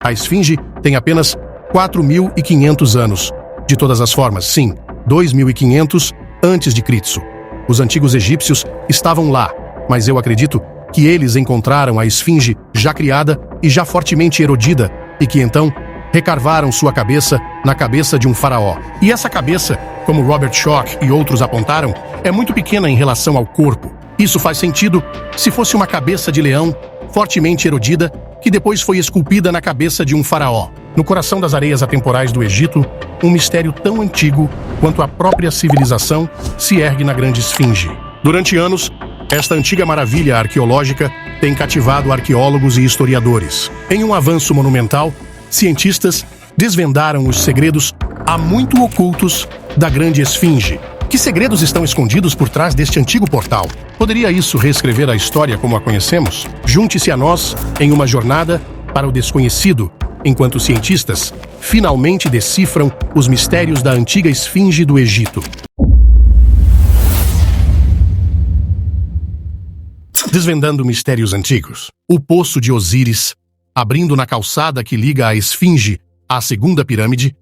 A esfinge tem apenas 4.500 anos. De todas as formas, sim, 2.500 antes de Cristo. Os antigos egípcios estavam lá, mas eu acredito que eles encontraram a esfinge já criada e já fortemente erodida e que então recarvaram sua cabeça na cabeça de um faraó. E essa cabeça, como Robert Schoch e outros apontaram, é muito pequena em relação ao corpo. Isso faz sentido se fosse uma cabeça de leão fortemente erodida que depois foi esculpida na cabeça de um faraó. No coração das areias atemporais do Egito, um mistério tão antigo quanto a própria civilização se ergue na grande esfinge. Durante anos, esta antiga maravilha arqueológica tem cativado arqueólogos e historiadores. Em um avanço monumental, cientistas desvendaram os segredos há muito ocultos da grande esfinge. Que segredos estão escondidos por trás deste antigo portal? Poderia isso reescrever a história como a conhecemos? Junte-se a nós em uma jornada para o desconhecido, enquanto cientistas finalmente decifram os mistérios da antiga esfinge do Egito. Desvendando mistérios antigos. O Poço de Osíris, abrindo na calçada que liga a esfinge à segunda pirâmide,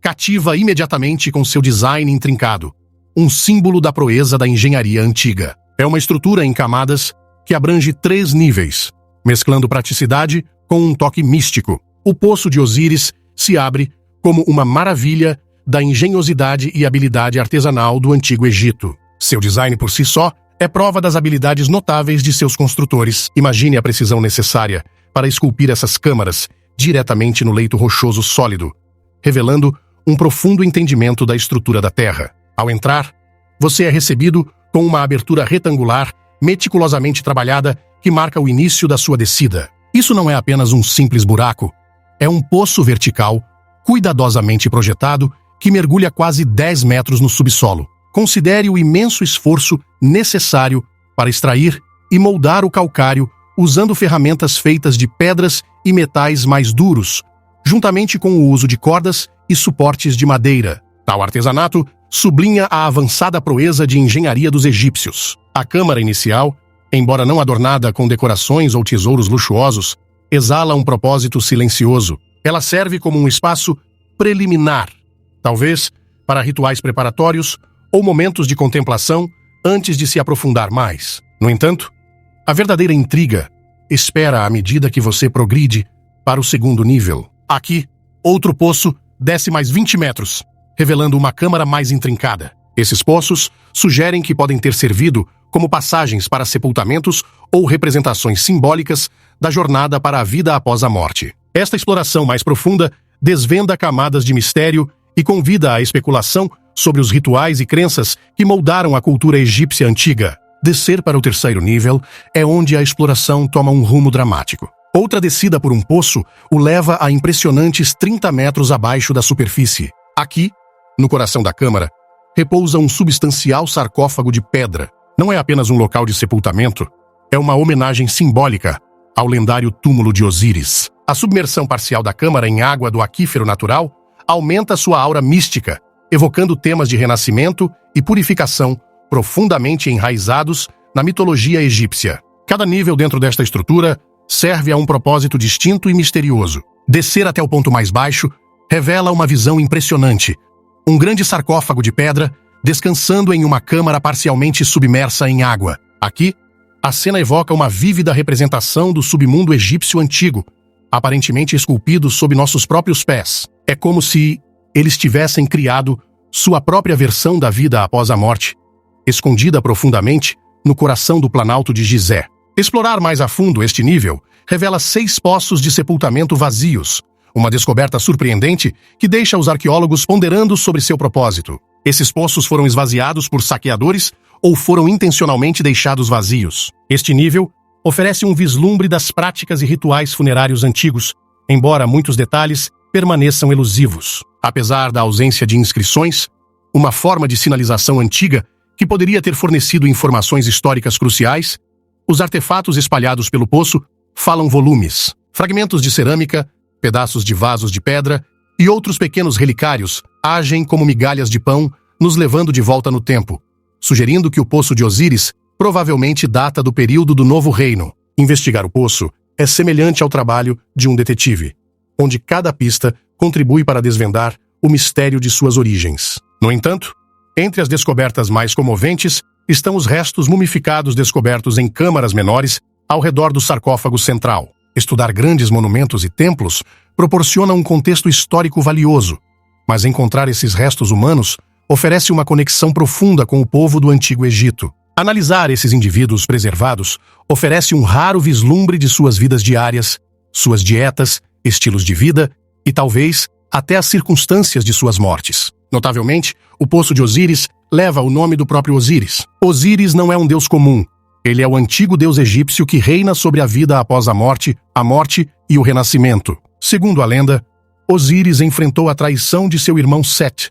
cativa imediatamente com seu design intrincado, um símbolo da proeza da engenharia antiga. É uma estrutura em camadas que abrange 3 níveis, mesclando praticidade com um toque místico. O Poço de Osíris se abre como uma maravilha da engenhosidade e habilidade artesanal do Antigo Egito. Seu design por si só é prova das habilidades notáveis de seus construtores. Imagine a precisão necessária para esculpir essas câmaras diretamente no leito rochoso sólido, revelando um profundo entendimento da estrutura da Terra. Ao entrar, você é recebido com uma abertura retangular, meticulosamente trabalhada, que marca o início da sua descida. Isso não é apenas um simples buraco, é um poço vertical, cuidadosamente projetado, que mergulha quase 10 metros no subsolo. Considere o imenso esforço necessário para extrair e moldar o calcário usando ferramentas feitas de pedras e metais mais duros, juntamente com o uso de cordas e suportes de madeira. Tal artesanato sublinha a avançada proeza de engenharia dos egípcios. A câmara inicial, embora não adornada com decorações ou tesouros luxuosos, exala um propósito silencioso. Ela serve como um espaço preliminar, talvez para rituais preparatórios ou momentos de contemplação antes de se aprofundar mais. No entanto, a verdadeira intriga espera à medida que você progride para o segundo nível. Aqui, outro poço desce mais 20 metros, revelando uma câmara mais intrincada. Esses poços sugerem que podem ter servido como passagens para sepultamentos ou representações simbólicas da jornada para a vida após a morte. Esta exploração mais profunda desvenda camadas de mistério e convida à especulação sobre os rituais e crenças que moldaram a cultura egípcia antiga. Descer para o terceiro nível é onde a exploração toma um rumo dramático. Outra descida por um poço o leva a impressionantes 30 metros abaixo da superfície. Aqui, no coração da câmara, repousa um substancial sarcófago de pedra. Não é apenas um local de sepultamento, é uma homenagem simbólica ao lendário túmulo de Osíris. A submersão parcial da câmara em água do aquífero natural aumenta sua aura mística, evocando temas de renascimento e purificação profundamente enraizados na mitologia egípcia. Cada nível dentro desta estrutura serve a um propósito distinto e misterioso. Descer até o ponto mais baixo revela uma visão impressionante. Um grande sarcófago de pedra descansando em uma câmara parcialmente submersa em água. Aqui, a cena evoca uma vívida representação do submundo egípcio antigo, aparentemente esculpido sob nossos próprios pés. É como se eles tivessem criado sua própria versão da vida após a morte, escondida profundamente no coração do Planalto de Gizé. Explorar mais a fundo este nível revela 6 poços de sepultamento vazios, uma descoberta surpreendente que deixa os arqueólogos ponderando sobre seu propósito. Esses poços foram esvaziados por saqueadores ou foram intencionalmente deixados vazios. Este nível oferece um vislumbre das práticas e rituais funerários antigos, embora muitos detalhes permaneçam elusivos. Apesar da ausência de inscrições, uma forma de sinalização antiga que poderia ter fornecido informações históricas cruciais, os artefatos espalhados pelo poço falam volumes. Fragmentos de cerâmica, pedaços de vasos de pedra e outros pequenos relicários agem como migalhas de pão, nos levando de volta no tempo, sugerindo que o Poço de Osíris provavelmente data do período do Novo Reino. Investigar o poço é semelhante ao trabalho de um detetive. onde cada pista contribui para desvendar o mistério de suas origens. No entanto, entre as descobertas mais comoventes estão os restos mumificados descobertos em câmaras menores ao redor do sarcófago central. Estudar grandes monumentos e templos proporciona um contexto histórico valioso, mas encontrar esses restos humanos oferece uma conexão profunda com o povo do Antigo Egito. Analisar esses indivíduos preservados oferece um raro vislumbre de suas vidas diárias, suas dietas, estilos de vida e, talvez, até as circunstâncias de suas mortes. Notavelmente, o Poço de Osíris leva o nome do próprio Osíris. Osíris não é um deus comum. Ele é o antigo deus egípcio que reina sobre a vida após a morte e o renascimento. Segundo a lenda, Osíris enfrentou a traição de seu irmão Sete,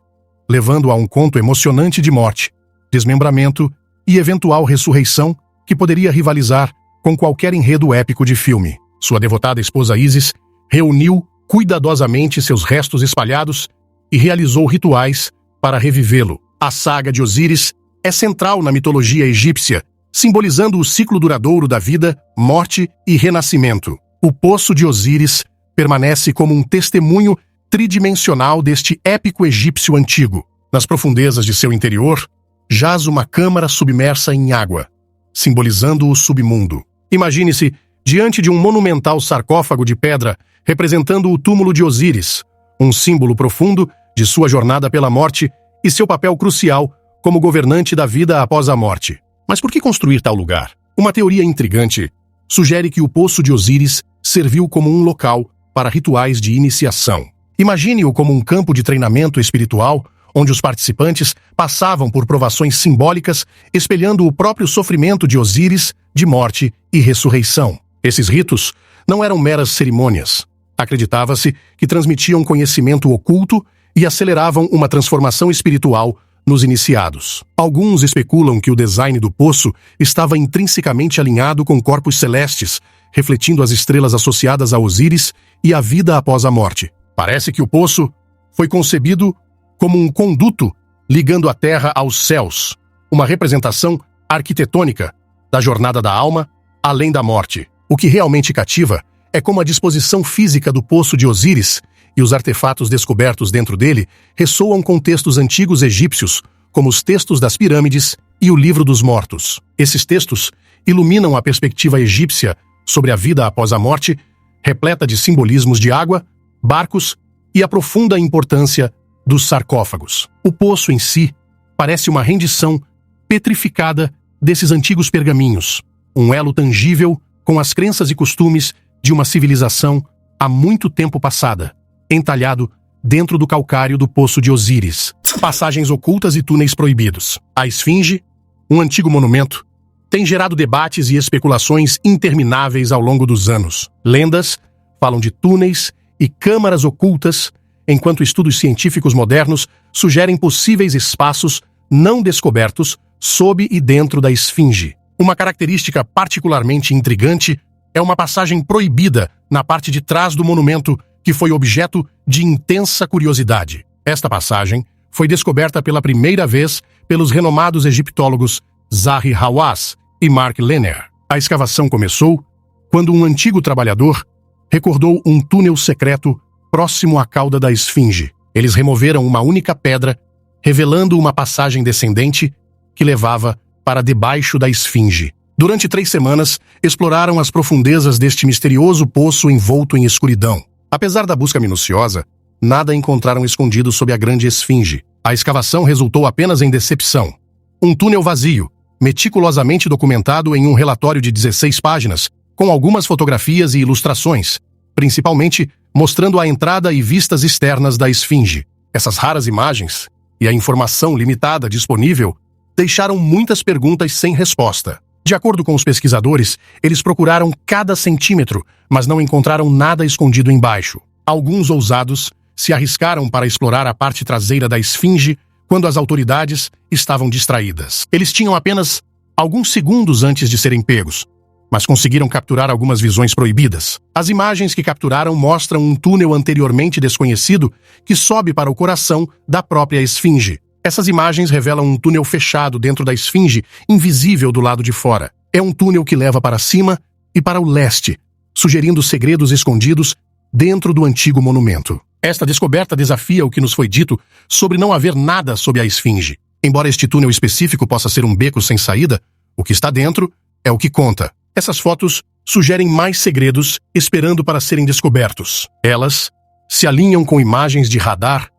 levando a um conto emocionante de morte, desmembramento e eventual ressurreição que poderia rivalizar com qualquer enredo épico de filme. Sua devotada esposa Ísis reuniu cuidadosamente seus restos espalhados e realizou rituais para revivê-lo. A saga de Osíris é central na mitologia egípcia, simbolizando o ciclo duradouro da vida, morte e renascimento. O Poço de Osíris permanece como um testemunho tridimensional deste épico egípcio antigo. Nas profundezas de seu interior, jaz uma câmara submersa em água, simbolizando o submundo. Imagine-se diante de um monumental sarcófago de pedra representando o túmulo de Osíris, um símbolo profundo de sua jornada pela morte e seu papel crucial como governante da vida após a morte. Mas por que construir tal lugar? Uma teoria intrigante sugere que o Poço de Osíris serviu como um local para rituais de iniciação. Imagine-o como um campo de treinamento espiritual onde os participantes passavam por provações simbólicas, espelhando o próprio sofrimento de Osíris de morte e ressurreição. Esses ritos não eram meras cerimônias. Acreditava-se que transmitiam conhecimento oculto e aceleravam uma transformação espiritual nos iniciados. Alguns especulam que o design do poço estava intrinsecamente alinhado com corpos celestes, refletindo as estrelas associadas a Osíris e a vida após a morte. Parece que o poço foi concebido como um conduto ligando a terra aos céus, uma representação arquitetônica da jornada da alma além da morte. O que realmente cativa é como a disposição física do Poço de Osíris e os artefatos descobertos dentro dele ressoam com textos antigos egípcios, como os textos das pirâmides e o Livro dos Mortos. Esses textos iluminam a perspectiva egípcia sobre a vida após a morte, repleta de simbolismos de água, barcos e a profunda importância dos sarcófagos. O poço em si parece uma rendição petrificada desses antigos pergaminhos, um elo tangível com as crenças e costumes de uma civilização há muito tempo passada, entalhado dentro do calcário do Poço de Osíris. Passagens ocultas e túneis proibidos. A Esfinge, um antigo monumento, tem gerado debates e especulações intermináveis ao longo dos anos. Lendas falam de túneis e câmaras ocultas, enquanto estudos científicos modernos sugerem possíveis espaços não descobertos sob e dentro da Esfinge. Uma característica particularmente intrigante é uma passagem proibida na parte de trás do monumento que foi objeto de intensa curiosidade. Esta passagem foi descoberta pela primeira vez pelos renomados egiptólogos Zahi Hawass e Mark Lehner. A escavação começou quando um antigo trabalhador recordou um túnel secreto próximo à cauda da Esfinge. Eles removeram uma única pedra, revelando uma passagem descendente que levava para debaixo da Esfinge. Durante 3 semanas, exploraram as profundezas deste misterioso poço envolto em escuridão. Apesar da busca minuciosa, nada encontraram escondido sob a grande Esfinge. A escavação resultou apenas em decepção. Um túnel vazio, meticulosamente documentado em um relatório de 16 páginas, com algumas fotografias e ilustrações, principalmente mostrando a entrada e vistas externas da Esfinge. Essas raras imagens e a informação limitada disponível deixaram muitas perguntas sem resposta. De acordo com os pesquisadores, eles procuraram cada centímetro, mas não encontraram nada escondido embaixo. Alguns ousados se arriscaram para explorar a parte traseira da Esfinge quando as autoridades estavam distraídas. Eles tinham apenas alguns segundos antes de serem pegos, mas conseguiram capturar algumas visões proibidas. As imagens que capturaram mostram um túnel anteriormente desconhecido que sobe para o coração da própria Esfinge. Essas imagens revelam um túnel fechado dentro da Esfinge, invisível do lado de fora. É um túnel que leva para cima e para o leste, sugerindo segredos escondidos dentro do antigo monumento. Esta descoberta desafia o que nos foi dito sobre não haver nada sob a esfinge. Embora este túnel específico possa ser um beco sem saída, o que está dentro é o que conta. Essas fotos sugerem mais segredos esperando para serem descobertos. Elas se alinham com imagens de radar,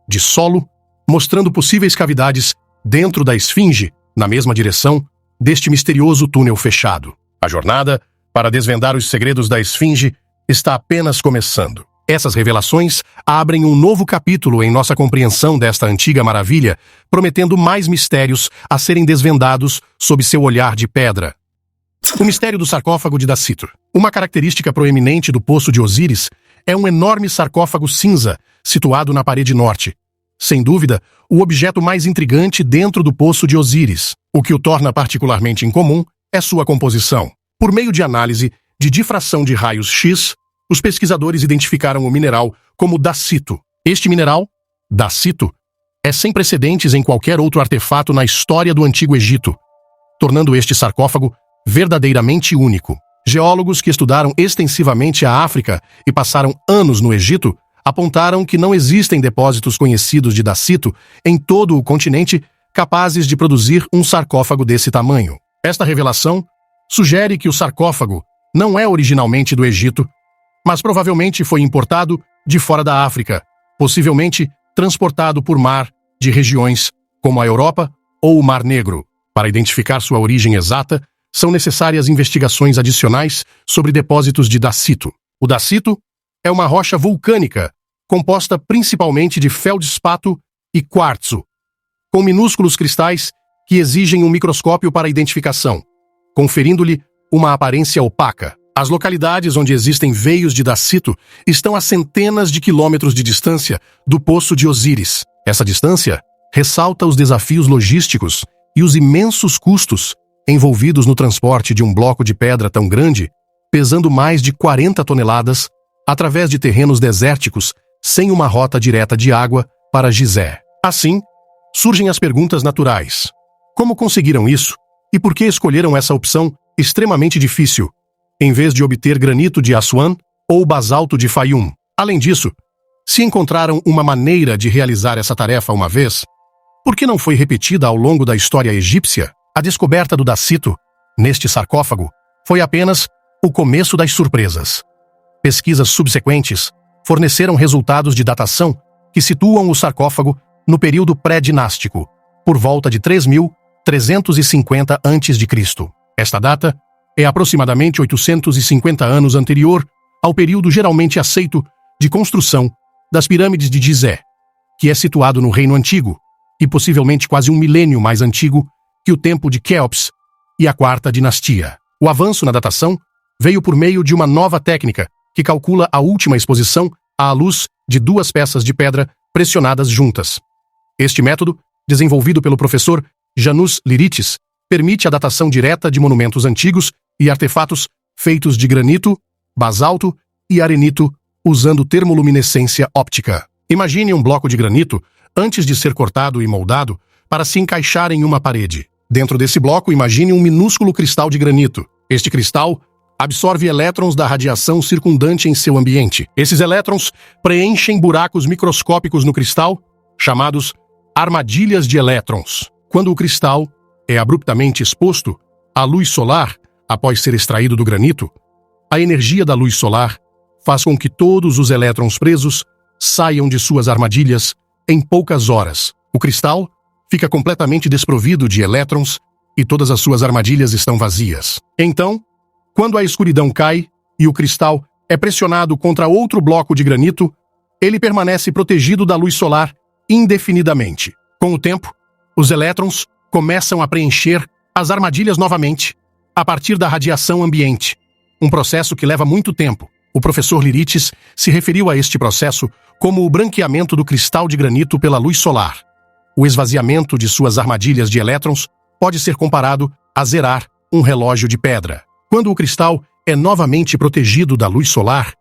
de solo, mostrando possíveis cavidades dentro da esfinge, na mesma direção deste misterioso túnel fechado. A jornada para desvendar os segredos da esfinge está apenas começando. Essas revelações abrem um novo capítulo em nossa compreensão desta antiga maravilha, prometendo mais mistérios a serem desvendados sob seu olhar de pedra. O mistério do sarcófago de Dacito. Uma característica proeminente do Poço de Osíris é um enorme sarcófago cinza situado na parede norte. Sem dúvida, o objeto mais intrigante dentro do Poço de Osíris. O que o torna particularmente incomum é sua composição. Por meio de análise de difração de raios X, os pesquisadores identificaram o mineral como dacito. Este mineral, dacito, é sem precedentes em qualquer outro artefato na história do Antigo Egito, tornando este sarcófago verdadeiramente único. Geólogos que estudaram extensivamente a África e passaram anos no Egito apontaram que não existem depósitos conhecidos de dacito em todo o continente capazes de produzir um sarcófago desse tamanho. Esta revelação sugere que o sarcófago não é originalmente do Egito, mas provavelmente foi importado de fora da África, possivelmente transportado por mar de regiões como a Europa ou o Mar Negro. Para identificar sua origem exata, são necessárias investigações adicionais sobre depósitos de dacito. O dacito é uma rocha vulcânica composta principalmente de feldspato e quartzo, com minúsculos cristais que exigem um microscópio para identificação, conferindo-lhe uma aparência opaca. As localidades onde existem veios de dacito estão a centenas de quilômetros de distância do Poço de Osíris. Essa distância ressalta os desafios logísticos e os imensos custos envolvidos no transporte de um bloco de pedra tão grande, pesando mais de 40 toneladas, através de terrenos desérticos, sem uma rota direta de água para Gizé. Assim, surgem as perguntas naturais. Como conseguiram isso? E por que escolheram essa opção extremamente difícil, em vez de obter granito de Assuan ou basalto de Fayum? Além disso, se encontraram uma maneira de realizar essa tarefa uma vez, por que não foi repetida ao longo da história egípcia? A descoberta do dacito, neste sarcófago, foi apenas o começo das surpresas. Pesquisas subsequentes forneceram resultados de datação que situam o sarcófago no período pré-dinástico, por volta de 3.350 a.C. Esta data é aproximadamente 850 anos anterior ao período geralmente aceito de construção das pirâmides de Gizé, que é situado no Reino Antigo, e possivelmente quase um milênio mais antigo que o tempo de Quéops e a Quarta Dinastia. O avanço na datação veio por meio de uma nova técnica que calcula a última exposição à luz de duas peças de pedra pressionadas juntas. Este método, desenvolvido pelo professor Janus Liritis, permite a datação direta de monumentos antigos e artefatos feitos de granito, basalto e arenito usando termoluminescência óptica. Imagine um bloco de granito antes de ser cortado e moldado para se encaixar em uma parede. Dentro desse bloco, imagine um minúsculo cristal de granito. Este cristal absorve elétrons da radiação circundante em seu ambiente. Esses elétrons preenchem buracos microscópicos no cristal, chamados armadilhas de elétrons. Quando o cristal é abruptamente exposto à luz solar, após ser extraído do granito, a energia da luz solar faz com que todos os elétrons presos saiam de suas armadilhas em poucas horas. O cristal fica completamente desprovido de elétrons e todas as suas armadilhas estão vazias. Então, quando a escuridão cai e o cristal é pressionado contra outro bloco de granito, ele permanece protegido da luz solar indefinidamente. Com o tempo, os elétrons começam a preencher as armadilhas novamente, a partir da radiação ambiente, um processo que leva muito tempo. O professor Liritis se referiu a este processo como o branqueamento do cristal de granito pela luz solar. O esvaziamento de suas armadilhas de elétrons pode ser comparado a zerar um relógio de pedra. Quando o cristal é novamente protegido da luz solar,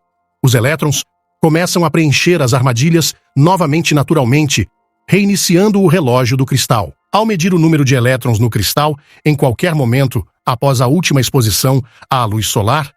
os elétrons começam a preencher as armadilhas novamente naturalmente, reiniciando o relógio do cristal. Ao medir o número de elétrons no cristal em qualquer momento após a última exposição à luz solar,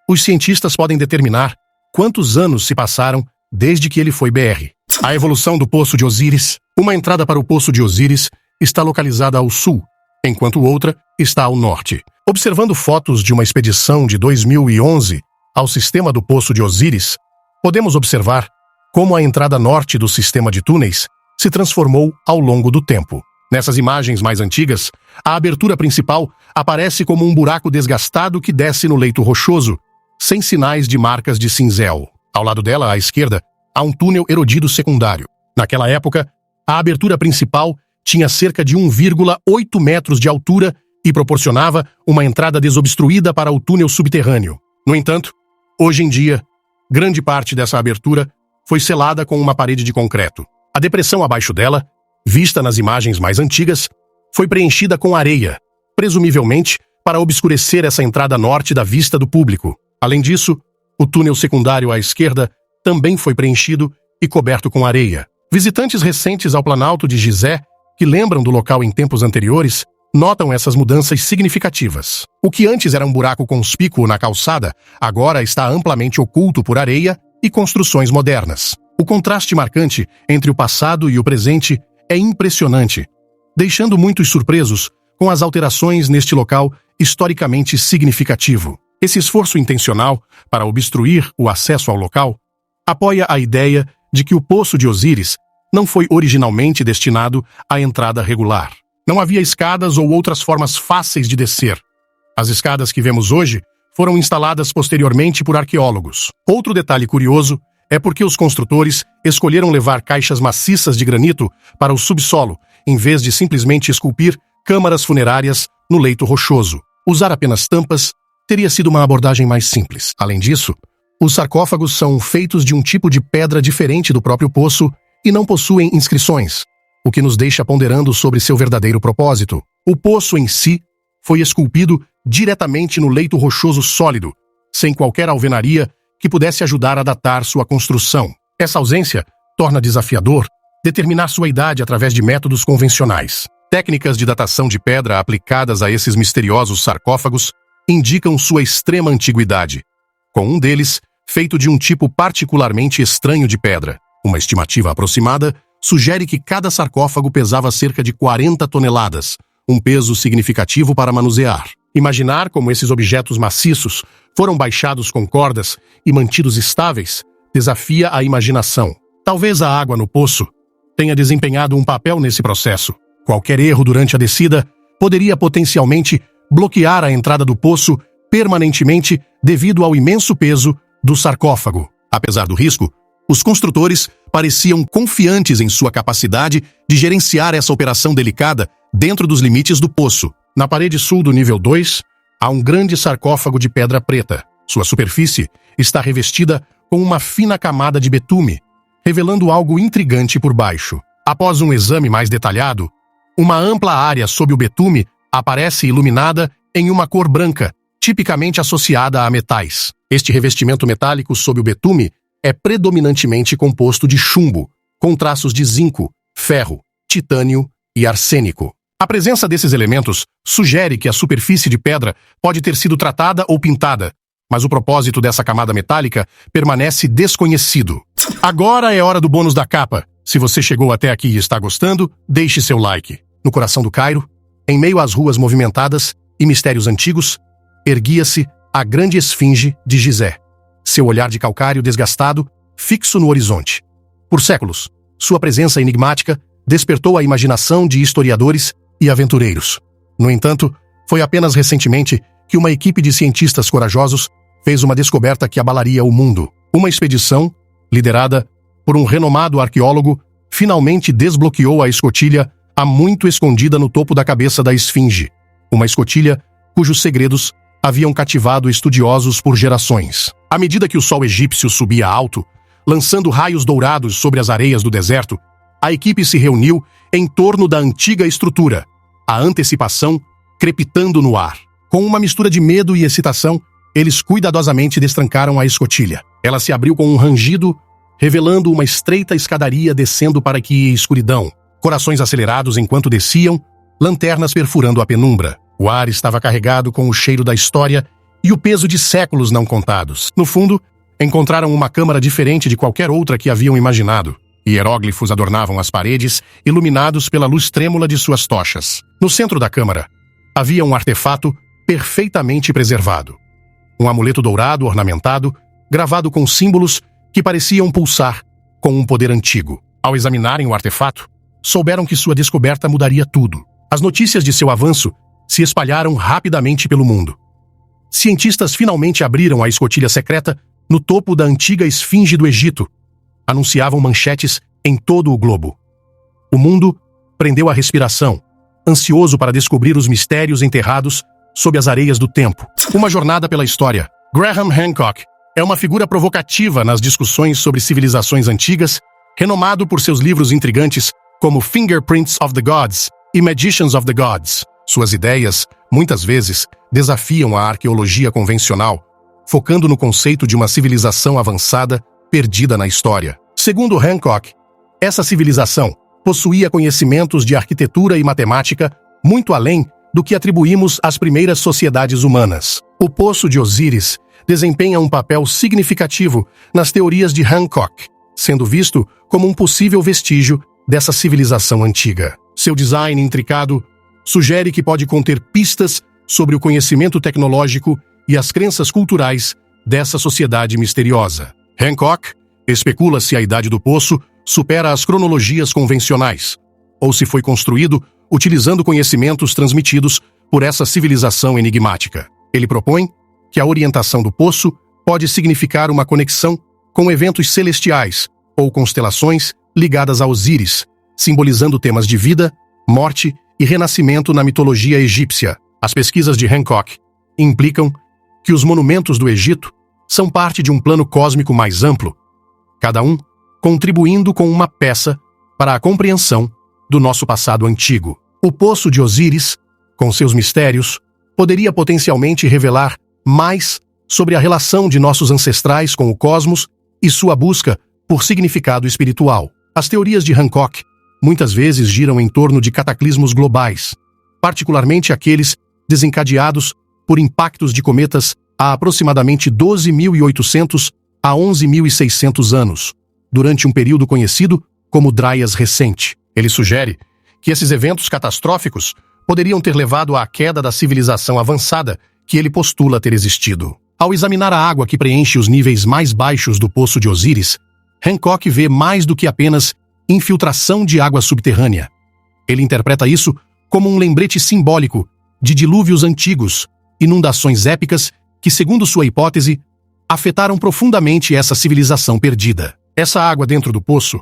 os cientistas podem determinar quantos anos se passaram desde que ele foi BR. A evolução do Poço de Osíris. Uma entrada para o Poço de Osíris está localizada ao sul, enquanto outra está ao norte. Observando fotos de uma expedição de 2011 ao sistema do Poço de Osíris, podemos observar como a entrada norte do sistema de túneis se transformou ao longo do tempo. Nessas imagens mais antigas, a abertura principal aparece como um buraco desgastado que desce no leito rochoso, sem sinais de marcas de cinzel. Ao lado dela, à esquerda, há um túnel erodido secundário. Naquela época, a abertura principal tinha cerca de 1,8 metros de altura e proporcionava uma entrada desobstruída para o túnel subterrâneo. No entanto, hoje em dia, grande parte dessa abertura foi selada com uma parede de concreto. A depressão abaixo dela, vista nas imagens mais antigas, foi preenchida com areia, presumivelmente para obscurecer essa entrada norte da vista do público. Além disso, o túnel secundário à esquerda também foi preenchido e coberto com areia. Visitantes recentes ao Planalto de Gizé, que lembram do local em tempos anteriores, notam essas mudanças significativas. O que antes era um buraco conspícuo na calçada, agora está amplamente oculto por areia e construções modernas. O contraste marcante entre o passado e o presente é impressionante, deixando muitos surpresos com as alterações neste local historicamente significativo. Esse esforço intencional para obstruir o acesso ao local apoia a ideia de que o Poço de Osíris não foi originalmente destinado à entrada regular. Não havia escadas ou outras formas fáceis de descer. As escadas que vemos hoje foram instaladas posteriormente por arqueólogos. Outro detalhe curioso é porque os construtores escolheram levar caixas maciças de granito para o subsolo, em vez de simplesmente esculpir câmaras funerárias no leito rochoso. Usar apenas tampas teria sido uma abordagem mais simples. Além disso, os sarcófagos são feitos de um tipo de pedra diferente do próprio poço e não possuem inscrições, o que nos deixa ponderando sobre seu verdadeiro propósito. O poço em si foi esculpido diretamente no leito rochoso sólido, sem qualquer alvenaria que pudesse ajudar a datar sua construção. Essa ausência torna desafiador determinar sua idade através de métodos convencionais. Técnicas de datação de pedra aplicadas a esses misteriosos sarcófagos indicam sua extrema antiguidade, com um deles feito de um tipo particularmente estranho de pedra. Uma estimativa aproximada sugere que cada sarcófago pesava cerca de 40 toneladas, um peso significativo para manusear. Imaginar como esses objetos maciços foram baixados com cordas e mantidos estáveis desafia a imaginação. Talvez a água no poço tenha desempenhado um papel nesse processo. Qualquer erro durante a descida poderia potencialmente bloquear a entrada do poço permanentemente devido ao imenso peso do sarcófago. Apesar do risco, os construtores pareciam confiantes em sua capacidade de gerenciar essa operação delicada dentro dos limites do poço. Na parede sul do nível 2, há um grande sarcófago de pedra preta. Sua superfície está revestida com uma fina camada de betume, revelando algo intrigante por baixo. Após um exame mais detalhado, uma ampla área sob o betume aparece iluminada em uma cor branca, tipicamente associada a metais. Este revestimento metálico sob o betume é predominantemente composto de chumbo, com traços de zinco, ferro, titânio e arsênico. A presença desses elementos sugere que a superfície de pedra pode ter sido tratada ou pintada, mas o propósito dessa camada metálica permanece desconhecido. Agora é hora do bônus da capa. Se você chegou até aqui e está gostando, deixe seu like. No coração do Cairo, em meio às ruas movimentadas e mistérios antigos, erguia-se a grande esfinge de Gizé, seu olhar de calcário desgastado, fixo no horizonte. Por séculos, sua presença enigmática despertou a imaginação de historiadores e aventureiros. No entanto, foi apenas recentemente que uma equipe de cientistas corajosos fez uma descoberta que abalaria o mundo. Uma expedição, liderada por um renomado arqueólogo, finalmente desbloqueou a escotilha há muito escondida no topo da cabeça da esfinge. Uma escotilha cujos segredos haviam cativado estudiosos por gerações. À medida que o sol egípcio subia alto, lançando raios dourados sobre as areias do deserto, a equipe se reuniu em torno da antiga estrutura, a antecipação crepitando no ar. Com uma mistura de medo e excitação, eles cuidadosamente destrancaram a escotilha. Ela se abriu com um rangido, revelando uma estreita escadaria descendo para que escuridão. Corações acelerados enquanto desciam, lanternas perfurando a penumbra. O ar estava carregado com o cheiro da história e o peso de séculos não contados. No fundo, Encontraram uma câmara diferente de qualquer outra que haviam imaginado. Hieróglifos adornavam as paredes, iluminados pela luz trêmula de suas tochas. No centro da câmara, havia um artefato perfeitamente preservado. Um amuleto dourado ornamentado, gravado com símbolos que pareciam pulsar com um poder antigo. Ao examinarem o artefato, souberam que sua descoberta mudaria tudo. As notícias de seu avanço se espalharam rapidamente pelo mundo. Cientistas finalmente abriram a escotilha secreta no topo da antiga esfinge do Egito. Anunciavam manchetes em todo o globo. O mundo prendeu a respiração, ansioso para descobrir os mistérios enterrados sob as areias do tempo. Uma jornada pela história. Graham Hancock é uma figura provocativa nas discussões sobre civilizações antigas, renomado por seus livros intrigantes como Fingerprints of the Gods e Magicians of the Gods. Suas ideias, muitas vezes, desafiam a arqueologia convencional, focando no conceito de uma civilização avançada perdida na história. Segundo Hancock, essa civilização possuía conhecimentos de arquitetura e matemática muito além do que atribuímos às primeiras sociedades humanas. O Poço de Osíris desempenha um papel significativo nas teorias de Hancock, sendo visto como um possível vestígio dessa civilização antiga. Seu design intricado sugere que pode conter pistas sobre o conhecimento tecnológico e as crenças culturais dessa sociedade misteriosa. Hancock especula se a idade do poço supera as cronologias convencionais, ou se foi construído utilizando conhecimentos transmitidos por essa civilização enigmática. Ele propõe que a orientação do poço pode significar uma conexão com eventos celestiais ou constelações ligadas a Osíris, simbolizando temas de vida, morte e renascimento na mitologia egípcia. As pesquisas de Hancock implicam que os monumentos do Egito são parte de um plano cósmico mais amplo, cada um contribuindo com uma peça para a compreensão do nosso passado antigo. O Poço de Osíris, com seus mistérios, poderia potencialmente revelar mais sobre a relação de nossos ancestrais com o cosmos e sua busca por significado espiritual. As teorias de Hancock muitas vezes giram em torno de cataclismos globais, particularmente aqueles desencadeados por impactos de cometas há aproximadamente 12.800 a 11.600 anos, durante um período conhecido como Dryas Recente. Ele sugere que esses eventos catastróficos poderiam ter levado à queda da civilização avançada que ele postula ter existido. Ao examinar a água que preenche os níveis mais baixos do Poço de Osíris, Hancock vê mais do que apenas infiltração de água subterrânea. Ele interpreta isso como um lembrete simbólico de dilúvios antigos, inundações épicas que, segundo sua hipótese, afetaram profundamente essa civilização perdida. Essa água dentro do poço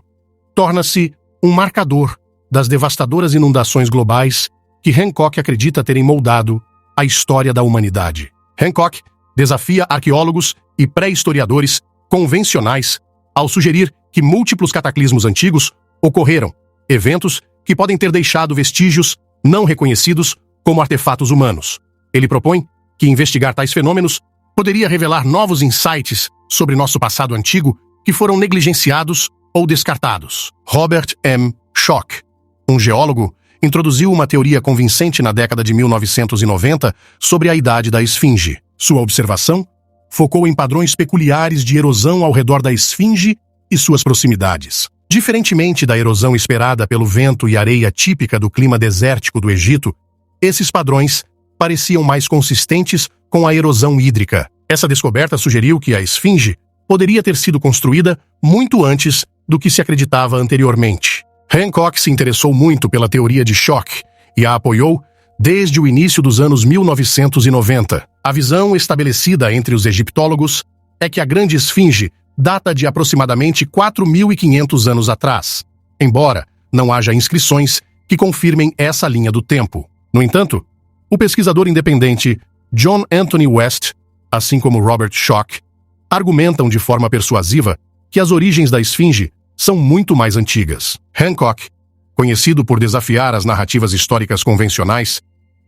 torna-se um marcador das devastadoras inundações globais que Hancock acredita terem moldado a história da humanidade. Hancock desafia arqueólogos e pré-historiadores convencionais ao sugerir que múltiplos cataclismos antigos ocorreram, eventos que podem ter deixado vestígios não reconhecidos como artefatos humanos. Ele propõe que investigar tais fenômenos poderia revelar novos insights sobre nosso passado antigo que foram negligenciados ou descartados. Robert M. Schoch, um geólogo, introduziu uma teoria convincente na década de 1990 sobre a idade da esfinge. Sua observação focou em padrões peculiares de erosão ao redor da esfinge e suas proximidades. Diferentemente da erosão esperada pelo vento e areia típica do clima desértico do Egito, esses padrões pareciam mais consistentes com a erosão hídrica. Essa descoberta sugeriu que a esfinge poderia ter sido construída muito antes do que se acreditava anteriormente. Hancock se interessou muito pela teoria de Schoch e a apoiou desde o início dos anos 1990. A visão estabelecida entre os egiptólogos é que a Grande Esfinge data de aproximadamente 4.500 anos atrás, embora não haja inscrições que confirmem essa linha do tempo. No entanto, o pesquisador independente John Anthony West, assim como Robert Schoch, argumentam de forma persuasiva que as origens da esfinge são muito mais antigas. Hancock, conhecido por desafiar as narrativas históricas convencionais,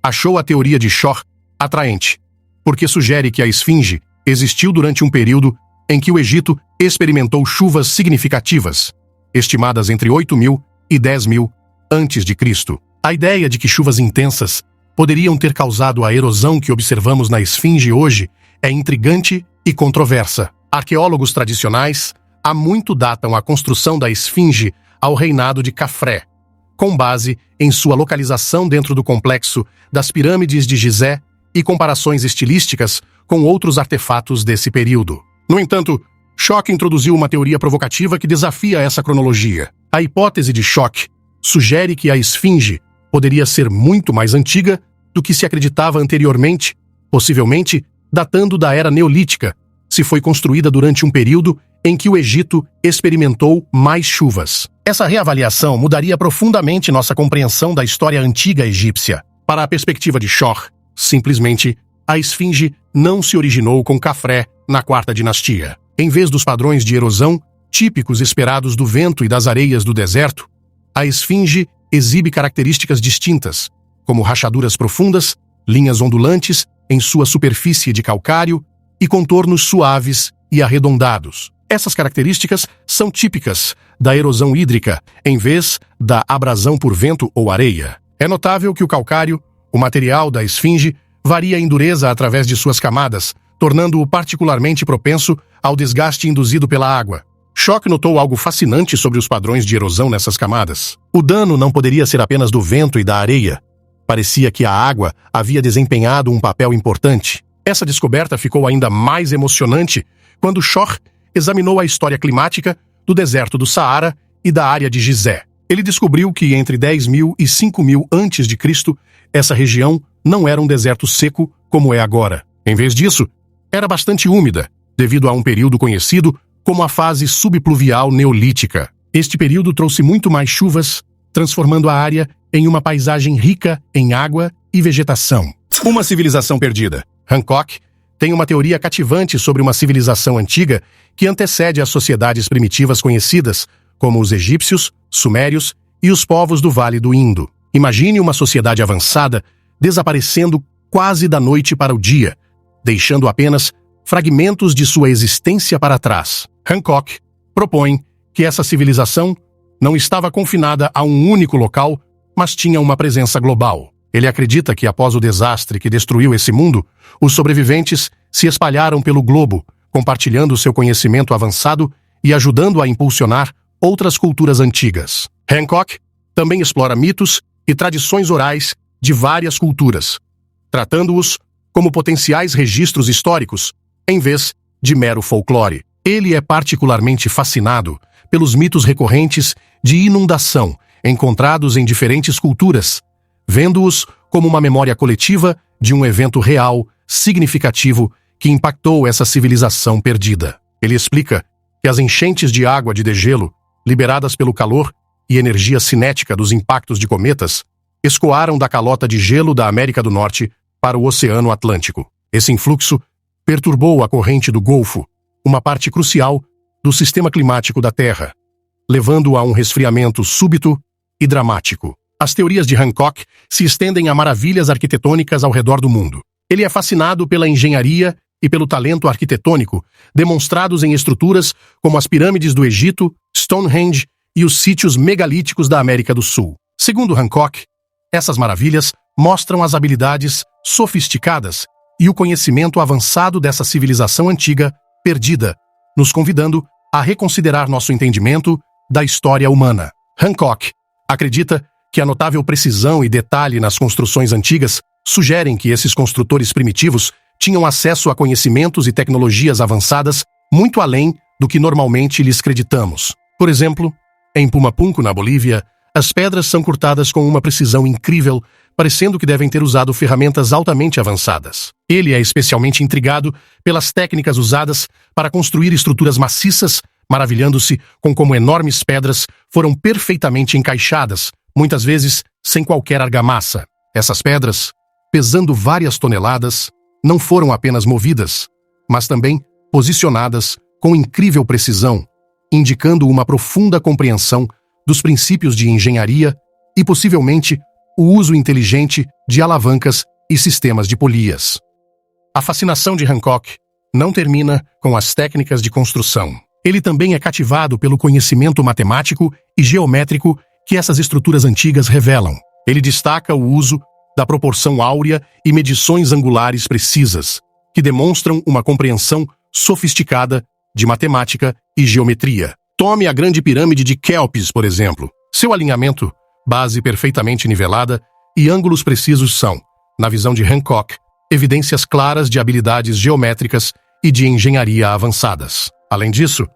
achou a teoria de Schoch atraente, porque sugere que a esfinge existiu durante um período em que o Egito experimentou chuvas significativas, estimadas entre 8.000 e 10.000 a.C. A ideia de que chuvas intensas poderiam ter causado a erosão que observamos na esfinge hoje é intrigante e controversa. Arqueólogos tradicionais há muito datam a construção da esfinge ao reinado de Khafre, com base em sua localização dentro do complexo das pirâmides de Gizé e comparações estilísticas com outros artefatos desse período. No entanto, Schoch introduziu uma teoria provocativa que desafia essa cronologia. A hipótese de Schoch sugere que a esfinge poderia ser muito mais antiga do que se acreditava anteriormente, possivelmente datando da Era Neolítica, se foi construída durante um período em que o Egito experimentou mais chuvas. Essa reavaliação mudaria profundamente nossa compreensão da história antiga egípcia. Para a perspectiva de Schoch, simplesmente, a esfinge não se originou com Khafre na Quarta Dinastia. Em vez dos padrões de erosão típicos esperados do vento e das areias do deserto, a esfinge exibe características distintas, como rachaduras profundas, linhas ondulantes em sua superfície de calcário e contornos suaves e arredondados. Essas características são típicas da erosão hídrica, em vez da abrasão por vento ou areia. É notável que o calcário, o material da esfinge, varia em dureza através de suas camadas, tornando-o particularmente propenso ao desgaste induzido pela água. Schoch notou algo fascinante sobre os padrões de erosão nessas camadas. O dano não poderia ser apenas do vento e da areia. Parecia que a água havia desempenhado um papel importante. Essa descoberta ficou ainda mais emocionante quando Schoch examinou a história climática do deserto do Saara e da área de Gizé. Ele descobriu que entre 10.000 e 5.000 a.C., essa região não era um deserto seco como é agora. Em vez disso, era bastante úmida, devido a um período conhecido como a fase subpluvial neolítica. Este período trouxe muito mais chuvas, transformando a área em uma paisagem rica em água e vegetação. Uma civilização perdida. Hancock tem uma teoria cativante sobre uma civilização antiga que antecede as sociedades primitivas conhecidas, como os egípcios, sumérios e os povos do Vale do Indo. Imagine uma sociedade avançada desaparecendo quase da noite para o dia, deixando apenas fragmentos de sua existência para trás. Hancock propõe que essa civilização não estava confinada a um único local, mas tinha uma presença global. Ele acredita que após o desastre que destruiu esse mundo, os sobreviventes se espalharam pelo globo, compartilhando seu conhecimento avançado e ajudando a impulsionar outras culturas antigas. Hancock também explora mitos e tradições orais de várias culturas, tratando-os como potenciais registros históricos, em vez de mero folclore. Ele é particularmente fascinado pelos mitos recorrentes de inundação encontrados em diferentes culturas, vendo-os como uma memória coletiva de um evento real, significativo, que impactou essa civilização perdida. Ele explica que as enchentes de água de degelo, liberadas pelo calor e energia cinética dos impactos de cometas, escoaram da calota de gelo da América do Norte para o Oceano Atlântico. Esse influxo perturbou a corrente do Golfo, uma parte crucial do sistema climático da Terra, levando a um resfriamento súbito e dramático. As teorias de Hancock se estendem a maravilhas arquitetônicas ao redor do mundo. Ele é fascinado pela engenharia e pelo talento arquitetônico demonstrados em estruturas como as pirâmides do Egito, Stonehenge e os sítios megalíticos da América do Sul. Segundo Hancock, essas maravilhas mostram as habilidades sofisticadas e o conhecimento avançado dessa civilização antiga perdida, nos convidando a reconsiderar nosso entendimento da história humana. Hancock acredita que a notável precisão e detalhe nas construções antigas sugerem que esses construtores primitivos tinham acesso a conhecimentos e tecnologias avançadas muito além do que normalmente lhes creditamos. Por exemplo, em Pumapunku, na Bolívia, as pedras são cortadas com uma precisão incrível, parecendo que devem ter usado ferramentas altamente avançadas. Ele é especialmente intrigado pelas técnicas usadas para construir estruturas maciças, maravilhando-se com como enormes pedras foram perfeitamente encaixadas, muitas vezes sem qualquer argamassa. Essas pedras, pesando várias toneladas, não foram apenas movidas, mas também posicionadas com incrível precisão, indicando uma profunda compreensão dos princípios de engenharia e, possivelmente, o uso inteligente de alavancas e sistemas de polias. A fascinação de Hancock não termina com as técnicas de construção. Ele também é cativado pelo conhecimento matemático e geométrico que essas estruturas antigas revelam. Ele destaca o uso da proporção áurea e medições angulares precisas, que demonstram uma compreensão sofisticada de matemática e geometria. Tome a Grande Pirâmide de Kéops, por exemplo. Seu alinhamento, base perfeitamente nivelada e ângulos precisos são, na visão de Hancock, evidências claras de habilidades geométricas e de engenharia avançadas. Além disso,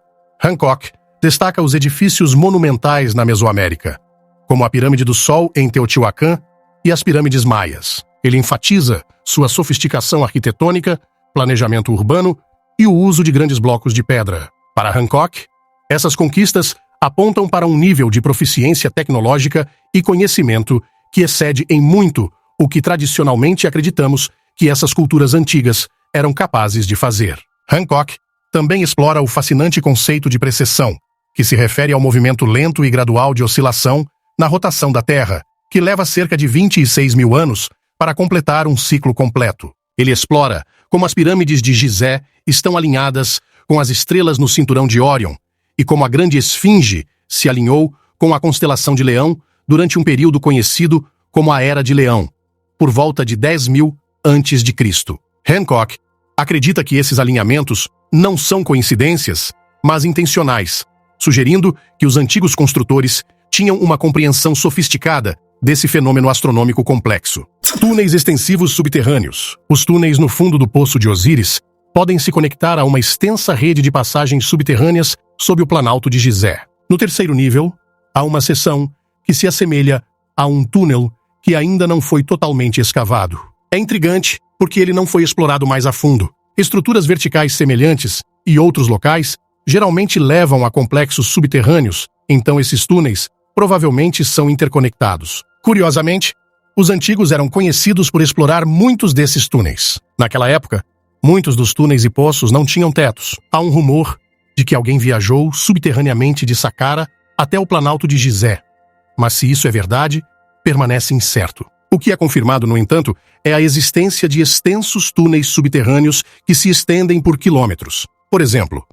Hancock destaca os edifícios monumentais na Mesoamérica, como a Pirâmide do Sol em Teotihuacan e as pirâmides maias. Ele enfatiza sua sofisticação arquitetônica, planejamento urbano e o uso de grandes blocos de pedra. Para Hancock, essas conquistas apontam para um nível de proficiência tecnológica e conhecimento que excede em muito o que tradicionalmente acreditamos que essas culturas antigas eram capazes de fazer. Hancock também explora o fascinante conceito de precessão, que se refere ao movimento lento e gradual de oscilação na rotação da Terra, que leva cerca de 26 mil anos para completar um ciclo completo. Ele explora como as pirâmides de Gizé estão alinhadas com as estrelas no cinturão de Órion e como a Grande Esfinge se alinhou com a constelação de Leão durante um período conhecido como a Era de Leão, por volta de 10.000 a.C. Hancock acredita que esses alinhamentos não são coincidências, mas intencionais, sugerindo que os antigos construtores tinham uma compreensão sofisticada desse fenômeno astronômico complexo. Túneis extensivos subterrâneos. Os túneis no fundo do Poço de Osíris podem se conectar a uma extensa rede de passagens subterrâneas sob o Planalto de Gizé. No terceiro nível, há uma seção que se assemelha a um túnel que ainda não foi totalmente escavado. É intrigante porque ele não foi explorado mais a fundo. Estruturas verticais semelhantes e outros locais geralmente levam a complexos subterrâneos, então esses túneis provavelmente são interconectados. Curiosamente, os antigos eram conhecidos por explorar muitos desses túneis. Naquela época, muitos dos túneis e poços não tinham tetos. Há um rumor de que alguém viajou subterraneamente de Saqqara até o Planalto de Gizé. Mas se isso é verdade, permanece incerto. O que é confirmado, no entanto, é a existência de extensos túneis subterrâneos que se estendem por quilômetros. Por exemplo,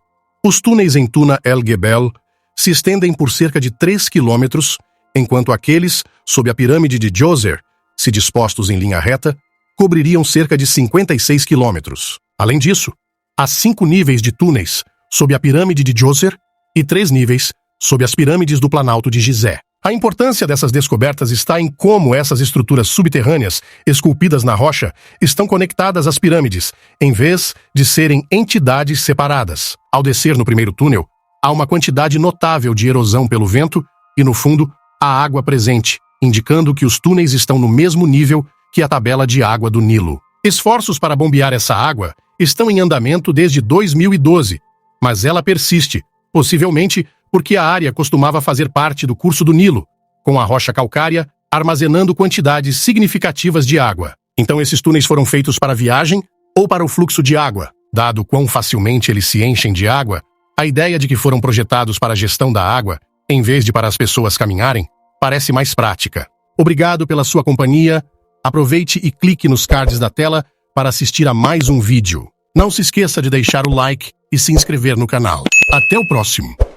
os túneis em Tuna el-Gebel se estendem por cerca de 3 quilômetros, enquanto aqueles, sob a pirâmide de Djoser, se dispostos em linha reta, cobririam cerca de 56 quilômetros. Além disso, há 5 níveis de túneis sob a pirâmide de Djoser e 3 níveis sob as pirâmides do Planalto de Gizé. A importância dessas descobertas está em como essas estruturas subterrâneas, esculpidas na rocha, estão conectadas às pirâmides, em vez de serem entidades separadas. Ao descer no primeiro túnel, há uma quantidade notável de erosão pelo vento e, no fundo, há água presente, indicando que os túneis estão no mesmo nível que a tabela de água do Nilo. Esforços para bombear essa água estão em andamento desde 2012, mas ela persiste, possivelmente porque a área costumava fazer parte do curso do Nilo, com a rocha calcária armazenando quantidades significativas de água. Então esses túneis foram feitos para viagem ou para o fluxo de água. Dado quão facilmente eles se enchem de água, a ideia de que foram projetados para a gestão da água, em vez de para as pessoas caminharem, parece mais prática. Obrigado pela sua companhia. Aproveite e clique nos cards da tela para assistir a mais um vídeo. Não se esqueça de deixar o like e se inscrever no canal. Até o próximo!